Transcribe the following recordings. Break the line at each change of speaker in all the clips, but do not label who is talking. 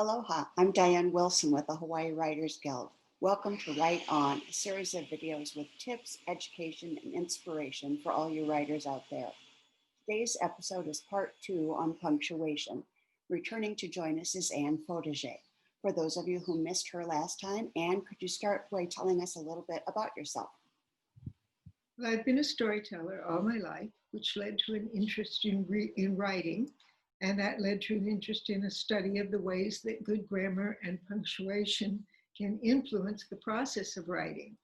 Aloha, I'm Diane Wilson with the Hawaii Writers Guild. Welcome to Write On, a series of videos with tips, education, and inspiration for all you writers out there. Today's episode is part 2 on punctuation. Returning to join us is Anne Fotiger. For those of you who missed her last time, Anne, could you start by telling us a little bit about yourself?
Well, I've been a storyteller all my life, which led to an interest in writing, and that led to an interest in a study of the ways that good grammar and punctuation can influence the process of writing.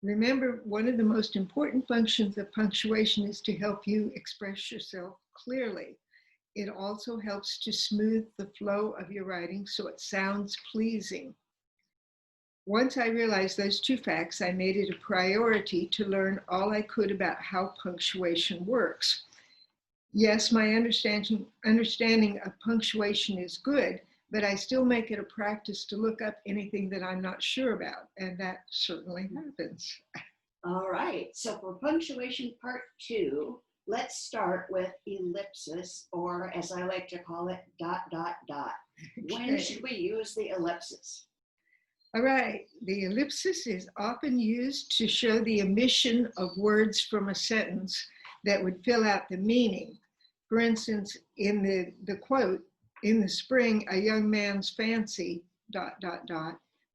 Remember, one of the most important functions of punctuation is to help you express yourself clearly. It also helps to smooth the flow of your writing so it sounds pleasing. Once I realized those two facts, I made it a priority to learn all I could about how punctuation works. Yes, my understanding of punctuation is good, but I still make it a practice to look up anything that I'm not sure about, and that certainly happens.
All right, so for punctuation part 2, let's start with ellipsis, or as I like to call it, ... When should we use the ellipsis?
All right, the ellipsis is often used to show the omission of words from a sentence that would fill out the meaning. For instance, in the quote, "In the spring, a young man's fancy, ...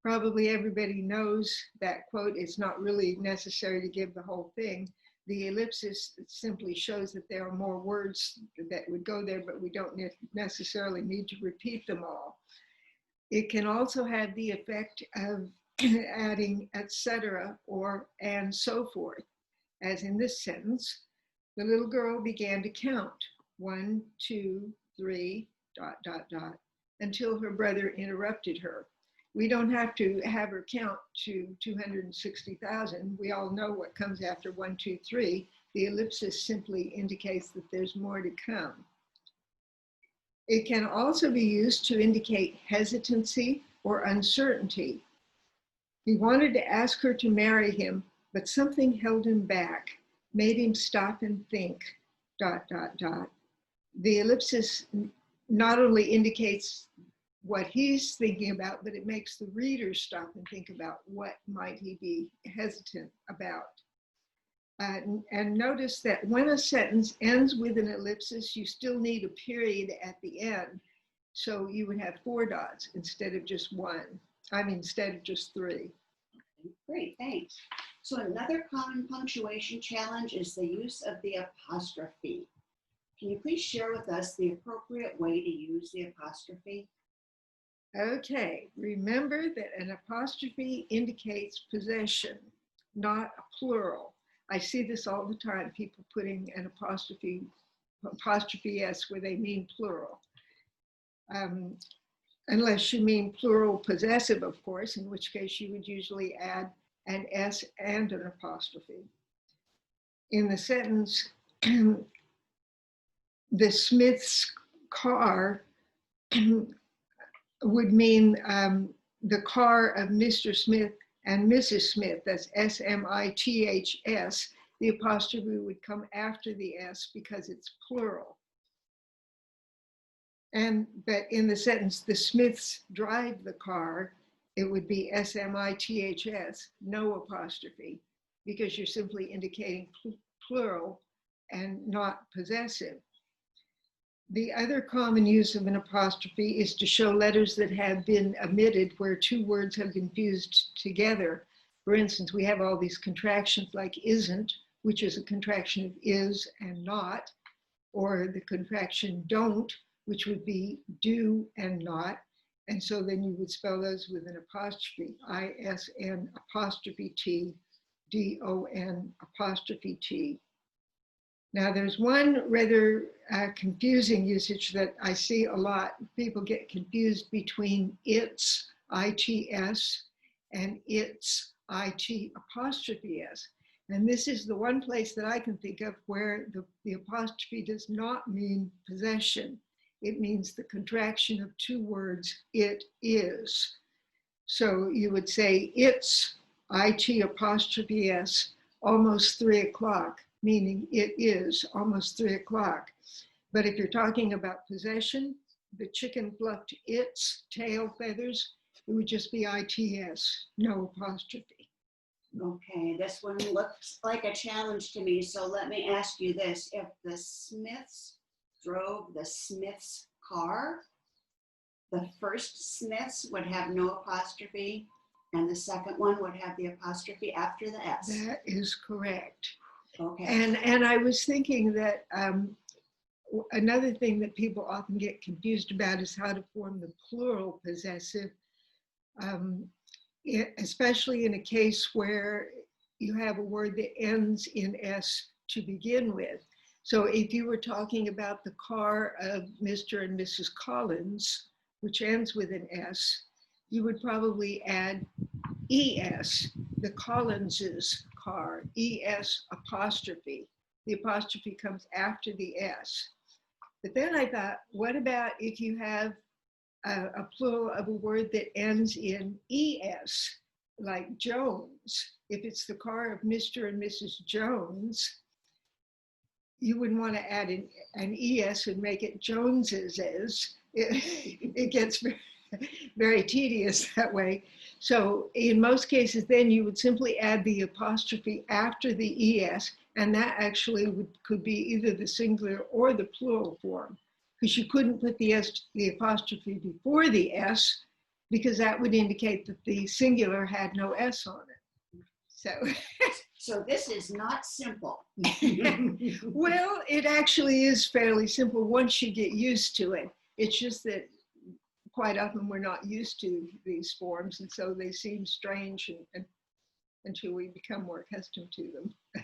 Probably everybody knows that quote. It's not really necessary to give the whole thing. The ellipsis simply shows that there are more words that would go there, but we don't necessarily need to repeat them all. It can also have the effect of adding etc. or and so forth. As in this sentence, the little girl began to count 1, 2, 3, ... until her brother interrupted her. We don't have to have her count to 260,000. We all know what comes after 1, 2, 3. The ellipsis simply indicates that there's more to come. It can also be used to indicate hesitancy or uncertainty. He wanted to ask her to marry him, but something held him back, made him stop and think, ... The ellipsis not only indicates what he's thinking about, but it makes the reader stop and think about what might he be hesitant about. And notice that when a sentence ends with an ellipsis, you still need a period at the end. So you would have 4 dots instead of just 1. Instead of just 3.
Great, thanks. So another common punctuation challenge is the use of the apostrophe. Can you please share with us the appropriate way to use the apostrophe?
Okay, remember that an apostrophe indicates possession, not a plural. I see this all the time, people putting an apostrophe s where they mean plural. Unless you mean plural possessive, of course, in which case you would usually add an s and an apostrophe. In the sentence, the Smith's car would mean the car of Mr. Smith and Mrs. Smith. That's S-M-I-T-H-S. The apostrophe would come after the S because it's plural. But in the sentence, the Smiths drive the car, it would be S-M-I-T-H-S, no apostrophe, because you're simply indicating plural and not possessive. The other common use of an apostrophe is to show letters that have been omitted where 2 words have been fused together. For instance, we have all these contractions like isn't, which is a contraction of is and not, or the contraction don't, which would be do and not. And so then you would spell those with an apostrophe, I-S-N apostrophe T, D-O-N apostrophe T. Now there's one rather confusing usage that I see a lot. People get confused between its, I-T-S, and its, I-T apostrophe S. And this is the one place that I can think of where the apostrophe does not mean possession. It means the contraction of 2 words, it is. So you would say it's, I-T apostrophe S, almost 3 o'clock. Meaning it is almost 3 o'clock. But if you're talking about possession, the chicken plucked its tail feathers, it would just be its, no apostrophe.
Okay, this one looks like a challenge to me, so let me ask you this. If the Smiths drove the Smiths' car, the first Smiths would have no apostrophe, and the second one would have the apostrophe after the S.
That is correct.
Okay.
And I was thinking that another thing that people often get confused about is how to form the plural possessive, especially in a case where you have a word that ends in S to begin with. So if you were talking about the car of Mr. and Mrs. Collins, which ends with an S, you would probably add ES, the Collinses' car, ES apostrophe. The apostrophe comes after the S. But then I thought, what about if you have a plural of a word that ends in ES, like Jones? If it's the car of Mr. and Mrs. Jones, you wouldn't want to add an ES and make it Joneses. It gets very tedious that way. So in most cases, then you would simply add the apostrophe after the ES, and that actually could be either the singular or the plural form, because you couldn't put the apostrophe before the S, because that would indicate that the singular had no S on it.
So this is not simple.
Well, it actually is fairly simple once you get used to it. It's just that quite often we're not used to these forms, and so they seem strange until we become more accustomed to them.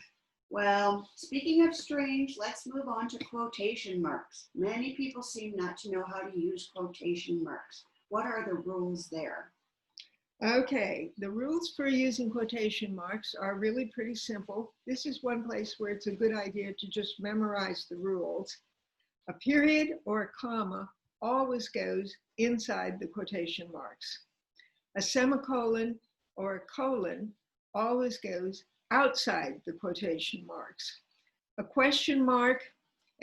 Well, speaking of strange, let's move on to quotation marks. Many people seem not to know how to use quotation marks. What are the rules there?
Okay, the rules for using quotation marks are really pretty simple. This is one place where it's a good idea to just memorize the rules. A period or a comma always goes inside the quotation marks. A semicolon or a colon always goes outside the quotation marks. A question mark,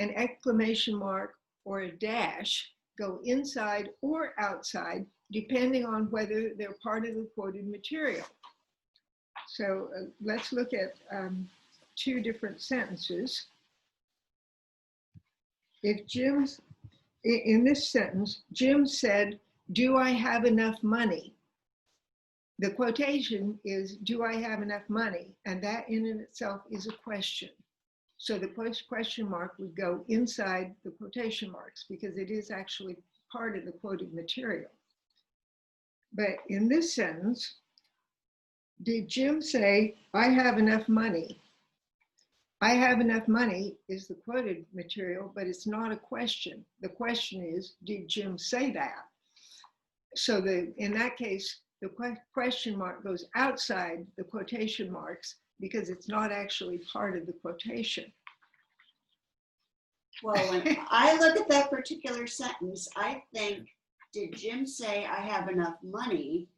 an exclamation mark, or a dash go inside or outside, depending on whether they're part of the quoted material. So let's look at two different sentences. If in this sentence, Jim said, "Do I have enough money?" The quotation is, "Do I have enough money?" And that in and itself is a question. So the question mark would go inside the quotation marks because it is actually part of the quoted material. But in this sentence, did Jim say, "I have enough money"? I have enough money is the quoted material, but it's not a question. The question is, did Jim say that? So in that case, the question mark goes outside the quotation marks because it's not actually part of the quotation.
Well, when I look at that particular sentence, I think, did Jim say I have enough money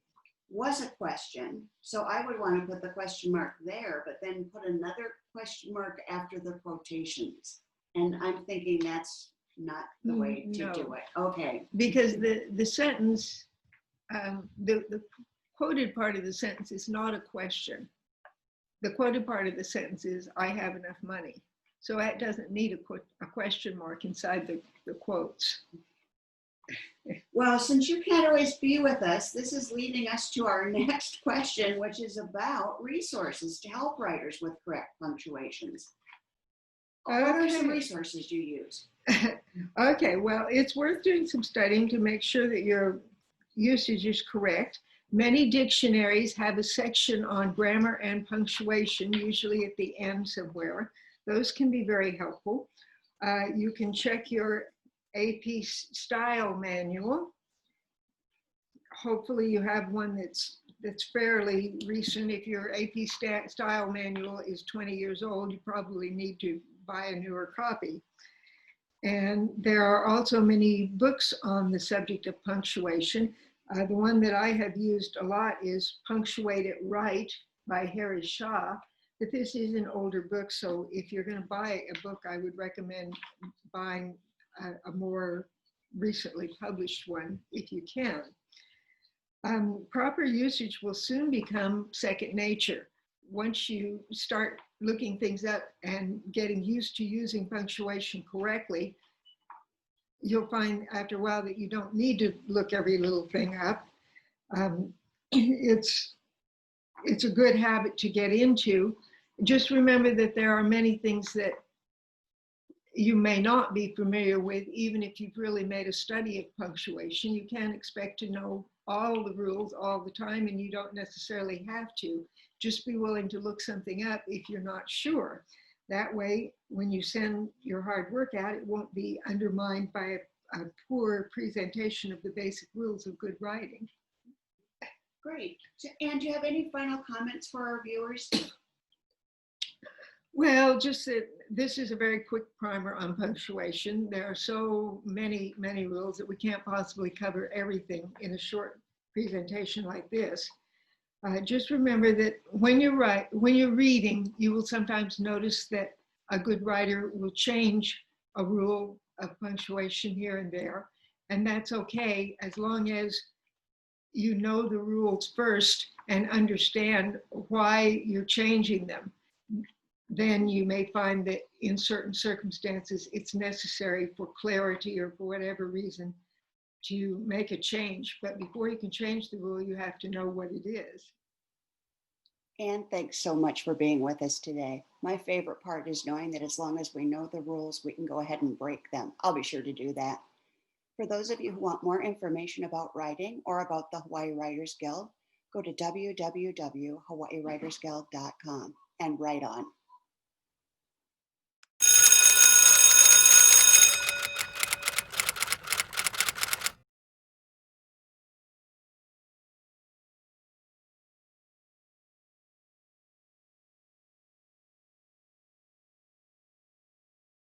was a question. So I would want to put the question mark there, but then put another question mark after the quotations. And I'm thinking that's not the way to do it. Okay.
Because the sentence, the quoted part of the sentence is not a question. The quoted part of the sentence is, "I have enough money." So it doesn't need a question mark inside the quotes.
Well, since you can't always be with us, this is leading us to our next question, which is about resources to help writers with correct punctuations. What are some resources you use?
Okay, well, it's worth doing some studying to make sure that your usage is correct. Many dictionaries have a section on grammar and punctuation, usually at the end somewhere. Those can be very helpful. You can check your AP style manual. Hopefully you have one that's fairly recent. If your AP style manual is 20 years old, you probably need to buy a newer copy. And there are also many books on the subject of punctuation. The one that I have used a lot is Punctuate It Right by Harry Shaw. But this is an older book, so if you're going to buy a book, I would recommend buying a more recently published one if you can. Proper usage will soon become second nature. Once you start looking things up and getting used to using punctuation correctly, you'll find after a while that you don't need to look every little thing up. It's a good habit to get into. Just remember that there are many things that you may not be familiar with, even if you've really made a study of punctuation. You can't expect to know all the rules all the time, and you don't necessarily have to. Just be willing to look something up if you're not sure. That way, when you send your hard work out, it won't be undermined by a poor presentation of the basic rules of good writing.
Great. And do you have any final comments for our viewers?
Well, just that this is a very quick primer on punctuation. There are so many, many rules that we can't possibly cover everything in a short presentation like this. Just remember that when you're reading, you will sometimes notice that a good writer will change a rule of punctuation here and there, and that's okay as long as you know the rules first and understand why you're changing them. Then you may find that in certain circumstances, it's necessary for clarity or for whatever reason to make a change. But before you can change the rule, you have to know what it is.
And thanks so much for being with us today. My favorite part is knowing that as long as we know the rules, we can go ahead and break them. I'll be sure to do that. For those of you who want more information about writing or about the Hawaii Writers Guild, go to www.hawaiiwritersguild.com and write on.